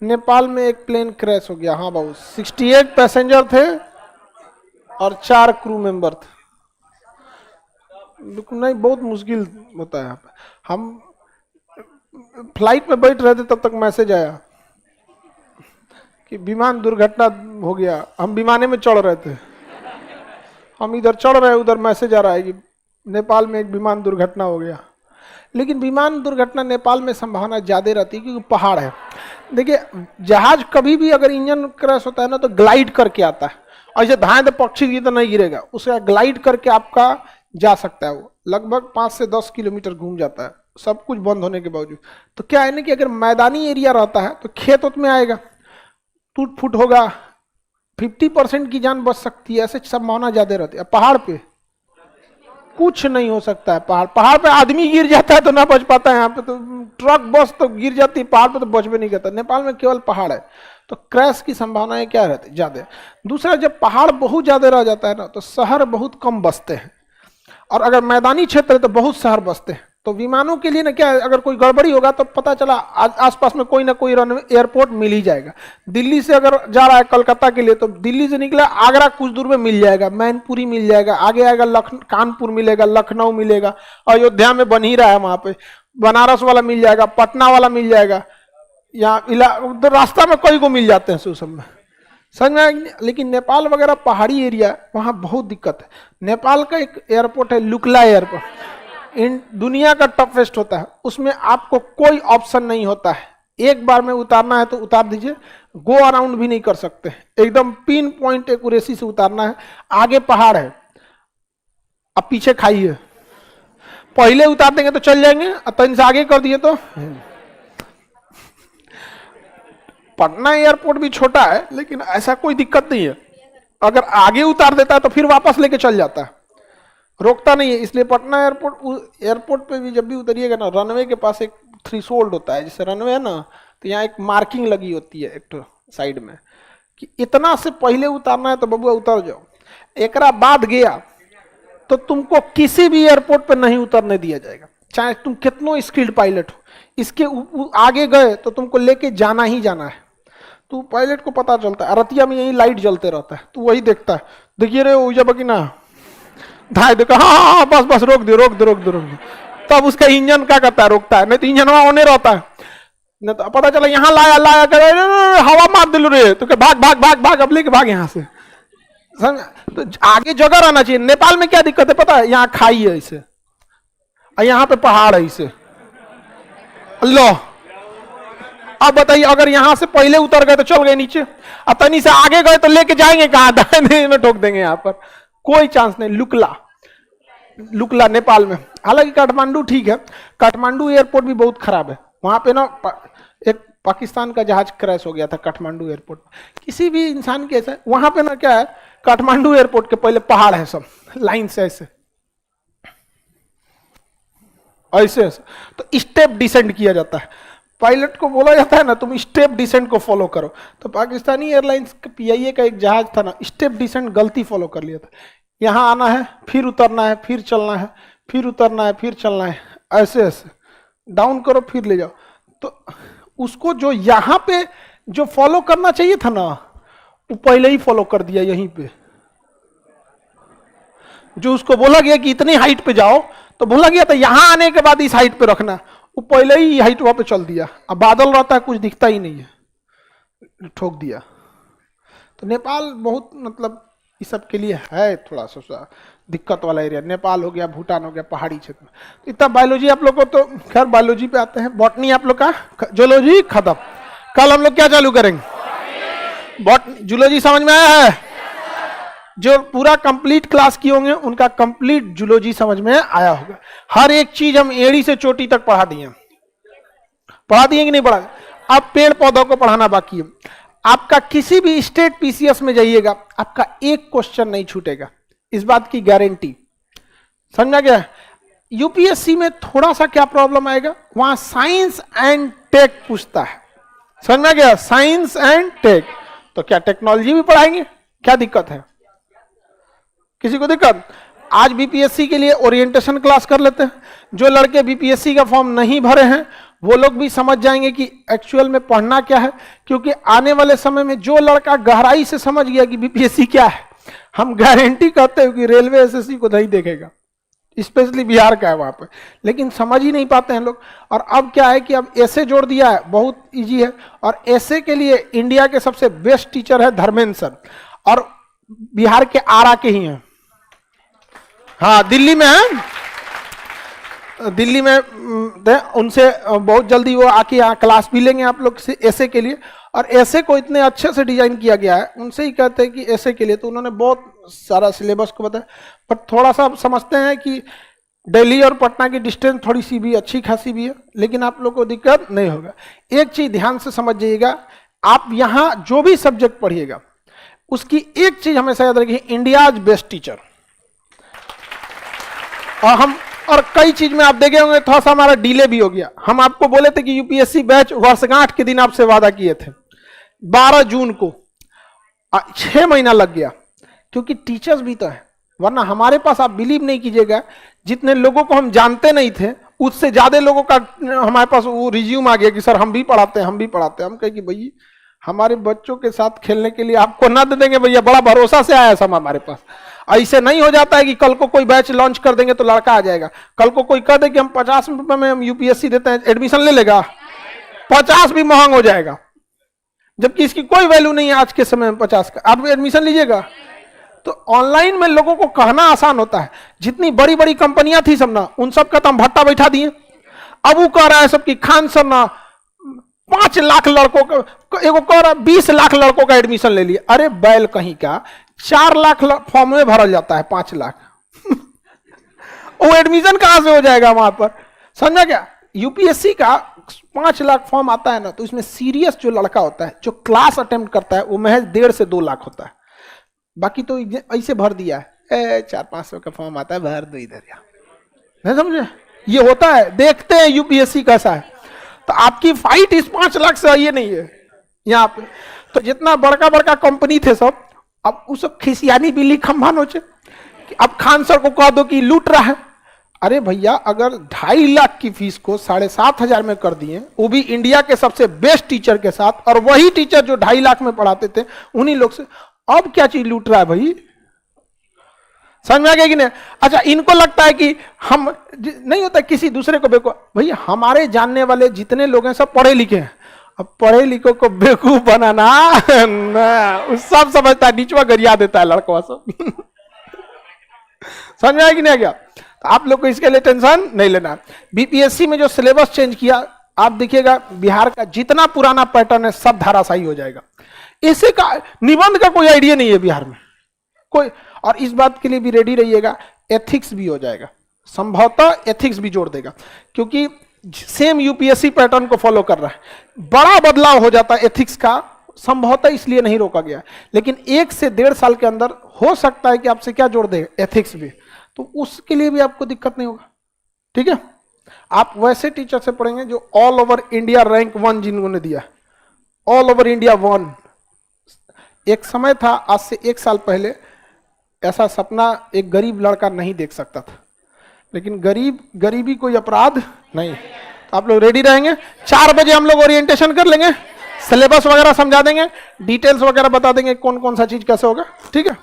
नेपाल में एक plane crash हो गया। हाँ बाबू, 68 पैसेंजर थे और 4 क्रू मेंबर थे। बिल्कुल नहीं, बहुत मुश्किल होता है यहाँ पे। हम फ्लाइट में बैठ रहे थे तब तक मैसेज आया कि विमान दुर्घटना हो गया। हम विमाने में चढ़ रहे थे, हम इधर चढ़ रहे हैं, उधर मैसेज आ रहा है कि नेपाल में एक विमान दुर्घटना हो गया। लेकिन विमान दुर्घटना नेपाल में संभावना ज़्यादा रहती है क्योंकि पहाड़ है। देखिए, जहाज कभी भी अगर इंजन क्रैश होता है ना तो ग्लाइड करके आता है, और ऐसे धाए तो पक्षी की तो नहीं गिरेगा, उसका ग्लाइड करके आपका जा सकता है। वो लगभग 5 से 10 किलोमीटर घूम जाता है, सब कुछ बंद होने के बावजूद। तो क्या है ना कि अगर मैदानी एरिया रहता है तो खेत उत में आएगा, टूट फूट होगा, 50% की जान बच सकती है, ऐसे संभावना ज्यादा रहती है। पहाड़ पे कुछ नहीं हो सकता है। पहाड़ पे आदमी गिर जाता है तो ना बच पाता है, यहाँ पे तो ट्रक बस तो गिर जाती है, पहाड़ पे तो बच भी नहीं करता। नेपाल में केवल पहाड़ है तो क्रैश की संभावनाएं क्या रहती है, ज्यादा। दूसरा, जब पहाड़ बहुत ज्यादा रह जाता है ना तो शहर बहुत कम बसते हैं, और अगर मैदानी क्षेत्र है तो बहुत शहर बसते हैं। तो विमानों के लिए ना क्या है, अगर कोई गड़बड़ी होगा तो पता चला आसपास में कोई ना कोई रनवे एयरपोर्ट मिल ही जाएगा। दिल्ली से अगर जा रहा है कलकत्ता के लिए तो दिल्ली से निकला आगरा कुछ दूर में मिल जाएगा, मैनपुरी मिल जाएगा, आगे आएगा कानपुर मिलेगा, लखनऊ मिलेगा, अयोध्या में बन ही रहा है वहां पे, बनारस वाला मिल जाएगा, पटना वाला मिल जाएगा, यहाँ तो रास्ता में कई को मिल जाते हैं सब में, समझ में। लेकिन नेपाल वगैरह पहाड़ी एरिया, वहाँ बहुत दिक्कत है। नेपाल का एक एयरपोर्ट है लुकला एयरपोर्ट, इन दुनिया का टफेस्ट होता है, उसमें आपको कोई ऑप्शन नहीं होता है। एक बार में उतारना है तो उतार दीजिए, गो अराउंड भी नहीं कर सकते, एकदम पिन पॉइंट एक्यूरेसी से उतारना है। आगे पहाड़ है, अब पीछे खाई है, पहले उतार देंगे तो चल जाएंगे, अब से आगे कर दिए तो। पटना एयरपोर्ट भी छोटा है लेकिन ऐसा कोई दिक्कत नहीं है, अगर आगे उतार देता है तो फिर वापस लेके चल जाता है, रोकता नहीं है। इसलिए पटना एयरपोर्ट पे भी जब भी उतरिएगा ना, रनवे के पास एक थ्रेशोल्ड होता है, जैसे रनवे है ना तो यहाँ एक मार्किंग लगी होती है एक तो साइड में कि इतना से पहले उतारना है तो बबुआ उतर जाओ। एकरा बाद गया तो तुमको किसी भी एयरपोर्ट पे नहीं उतरने दिया जाएगा, चाहे तुम कितनो स्किल्ड पायलट हो। इसके आगे गए तो तुमको लेके जाना ही जाना है। तो पायलट को पता चलता है, रतिया में यही लाइट जलते रहता है, तो वही देखता है, देखिए रे हो जब कि ना धाय देखा, हाँ बस बस रोक दे रोक दे रोक दे रोक दे। तब उसका इंजन क्या करता है, रोकता है, नहीं तो इंजन वहां होने रहता है, नहीं तो पता चला यहाँ लाया लाया कर हवा मार दिल रे, तो भाग भाग भाग भाग अब लेके भाग यहाँ से। तो आगे जगह रहना चाहिए। नेपाल में क्या दिक्कत है पता है, यहाँ खाई है इसे, यहाँ पे पहाड़ है इसे, अल्लाह। अब बताइए, अगर यहां से पहले उतर गए तो चल गए नीचे, और तनी से आगे गए तो लेके जाएंगे कहां, दाहिने में ठोक देंगे, यहाँ पर कोई चांस नहीं। लुकला नेपाल में। हालांकि काठमांडू ठीक है, काठमांडू एयरपोर्ट भी बहुत खराब है। वहां पे ना एक पाकिस्तान का जहाज क्रैश हो गया था काठमांडू एयरपोर्ट। किसी भी इंसान के ऐसा, वहां पे ना क्या है, काठमांडू एयरपोर्ट के पहले पहाड़ है, सब लाइन से ऐसे ऐसे, तो स्टेप डिसेंड किया जाता है। पायलट को बोला जाता है ना तुम स्टेप डिसेंट को फॉलो करो। तो पाकिस्तानी एयरलाइंस पीआईए का एक जहाज था ना, स्टेप डिसेंट गलती फॉलो कर लिया था। यहाँ आना है, फिर उतरना है, फिर चलना है, फिर उतरना है, फिर चलना है, ऐसे ऐसे डाउन करो फिर ले जाओ। तो उसको जो यहाँ पे जो फॉलो करना चाहिए था ना, वो पहले ही फॉलो कर दिया यहीं पे। जो उसको बोला गया कि इतनी हाइट पे जाओ, तो बोला गया था यहाँ आने के बाद इस हाइट पे रखना, वो पहले ही हाइट वहां पे चल दिया। अब बादल रहता है, कुछ दिखता ही नहीं है, ठोक दिया। तो नेपाल बहुत मतलब इस सब के लिए है थोड़ा सा दिक्कत वाला एरिया। नेपाल हो गया, भूटान हो गया, पहाड़ी क्षेत्र में। तो इतना बायोलॉजी आप लोग को, तो खैर बायोलॉजी पे आते हैं। बॉटनी आप लोग का, जूलॉजी खत्म। कल हम लोग क्या चालू करेंगे, जूलॉजी समझ में आया है? जो पूरा कंप्लीट क्लास किए होंगे उनका कंप्लीट जूलॉजी समझ में आया होगा। हर एक चीज हम एड़ी से चोटी तक पढ़ा दिए कि नहीं पढ़ा? अब पेड़ पौधों को पढ़ाना बाकी है। आपका किसी भी स्टेट पीसीएस में जाइएगा, आपका एक क्वेश्चन नहीं छूटेगा, इस बात की गारंटी। समझा गया? यूपीएससी में थोड़ा सा क्या प्रॉब्लम आएगा, वहां साइंस एंड टेक पूछता है। समझ में गया? Science and tech. तो क्या टेक्नोलॉजी भी पढ़ाएंगे? क्या दिक्कत है? किसी को दिक्कत? आज बीपीएससी के लिए ओरिएंटेशन क्लास कर लेते हैं। जो लड़के बीपीएससी का फॉर्म नहीं भरे हैं वो लोग भी समझ जाएंगे कि एक्चुअल में पढ़ना क्या है, क्योंकि आने वाले समय में जो लड़का गहराई से समझ गया कि बीपीएससी क्या है, हम गारंटी करते हैं कि रेलवे एसएससी को नहीं देखेगा, स्पेशली बिहार का है वहां पे, लेकिन समझ ही नहीं पाते हैं लोग। और अब क्या है कि अब ऐसे जोड़ दिया है, बहुत इजी है। और ऐसे के लिए इंडिया के सबसे बेस्ट टीचर है धर्मेंद्र सर, और बिहार के आरा के ही हैं। हाँ, दिल्ली में है, दिल्ली में उनसे बहुत जल्दी वो आके यहाँ क्लास भी लेंगे आप लोग से ऐसे के लिए। और ऐसे को इतने अच्छे से डिजाइन किया गया है, उनसे ही कहते हैं कि ऐसे के लिए तो उन्होंने बहुत सारा सिलेबस को बताया। पर थोड़ा सा समझते हैं कि दिल्ली और पटना की डिस्टेंस थोड़ी सी भी अच्छी खासी भी है, लेकिन आप लोग को दिक्कत नहीं होगा। एक चीज ध्यान से समझ जाइएगा, आप यहाँ जो भी सब्जेक्ट पढ़िएगा उसकी एक चीज हमेशा याद रखिए, इंडियाज बेस्ट टीचर। और कई चीज में आप देखे होंगे थोड़ा सा हमारा डिले भी हो गया। हम आपको बोले थे कि यूपीएससी बैच वर्षगांठ के दिन आपसे वादा किए थे 12 जून को, 6 महीना लग गया, क्योंकि टीचर्स भी तो है। वरना हमारे पास आप बिलीव नहीं कीजिएगा, जितने लोगों को हम जानते नहीं थे उससे ज्यादा लोगों का हमारे पास वो रिज्यूम आ गया कि सर हम भी पढ़ाते हैं, हम भी पढ़ाते हैं। हम कहे कि भैया हमारे बच्चों के साथ खेलने के लिए आपको ना दे देंगे भैया, बड़ा भरोसा से आया सब हमारे पास। ऐसे नहीं हो जाता है कि कल को कोई बैच लॉन्च कर देंगे तो लड़का आ जाएगा, कल को कोई कह दे कि हम 50 रुपए में हम यूपीएससी देते हैं, एडमिशन ले लेगा, 50 भी महंग हो जाएगा, जबकि इसकी कोई वैल्यू नहीं है आज के समय में 50 का। आप एडमिशन लीजिएगा। तो ऑनलाइन में लोगों को कहना आसान होता है। जितनी बड़ी बड़ी कंपनियां थी सब ना, उन सब का तो हम भट्टा बैठा दिए। अब वो कह रहा है सबकी खान सर ना 5 लाख लड़कों का, एगो कह रहा 20 लाख लड़कों का एडमिशन ले लिए। अरे बैल कहीं का, 4 लाख फॉर्म में भरा जाता है, 5 लाख वो एडमिशन कहां से हो जाएगा वहां पर? समझा क्या? यूपीएससी का 5 लाख फॉर्म आता है ना, तो इसमें सीरियस जो लड़का होता है, जो क्लास अटेम्प्ट करता है, वो महज 1.5 से 2 लाख होता है। बाकी तो ऐसे भर दिया है, 400-500 का फॉर्म आता है, भर दो इधर, नहीं समझे? ये होता है, देखते हैं यूपीएससी कैसा है। तो आपकी फाइट इस 5 लाख से ये नहीं है यहाँ पे। तो जितना बड़का बड़का कंपनी थे सब, अब उस खिसियानी बिल्ली खंभा नोचे। अब खान सर को कह दो कि लूट रहा है। अरे भैया, अगर 2.5 लाख की फीस को 7,500 में कर दिए, वो भी इंडिया के सबसे बेस्ट टीचर के साथ, और वही टीचर जो 2.5 लाख में पढ़ाते थे उन्हीं लोग से, अब क्या चीज लूट रहा है भाई? समझ में आ गया कि नहीं? अच्छा, इनको लगता है कि हम नहीं होता किसी दूसरे को बेवकूफ। भैया हमारे जानने वाले जितने लोग हैं सब पढ़े लिखे हैं। अब पढ़े लिखों को बेवकूफ बनाना सब समझता है, नीचवा गरिया देता है लड़का सब समझ में आया कि नहीं आ गया? तो आप लोग को इसके लिए टेंशन नहीं लेना। बीपीएससी में जो सिलेबस चेंज किया, आप देखिएगा बिहार का जितना पुराना पैटर्न है सब धाराशायी हो जाएगा। इसे का निबंध का कोई आइडिया नहीं है बिहार में कोई। और इस बात के लिए भी रेडी रहिएगा, एथिक्स भी हो जाएगा, संभवतः एथिक्स भी जोड़ देगा, क्योंकि सेम यूपीएससी पैटर्न को फॉलो कर रहा है। बड़ा बदलाव हो जाता है एथिक्स का, संभवतः इसलिए नहीं रोका गया, लेकिन 1 से 1.5 साल के अंदर हो सकता है कि आपसे क्या जोड़ दे, एथिक्स भी। तो उसके लिए भी आपको दिक्कत नहीं होगा, ठीक है? आप वैसे टीचर से पढ़ेंगे जो ऑल ओवर इंडिया रैंक 1 जिन्होंने दिया, ऑल ओवर इंडिया 1। एक समय था, आज से 1 साल पहले, ऐसा सपना एक गरीब लड़का नहीं देख सकता था, लेकिन गरीबी कोई अपराध नहीं। तो आप लोग रेडी रहेंगे। 4 बजे हम लोग ओरिएंटेशन कर लेंगे, सिलेबस वगैरह समझा देंगे, डिटेल्स वगैरह बता देंगे कौन कौन सा चीज कैसे होगा, ठीक है?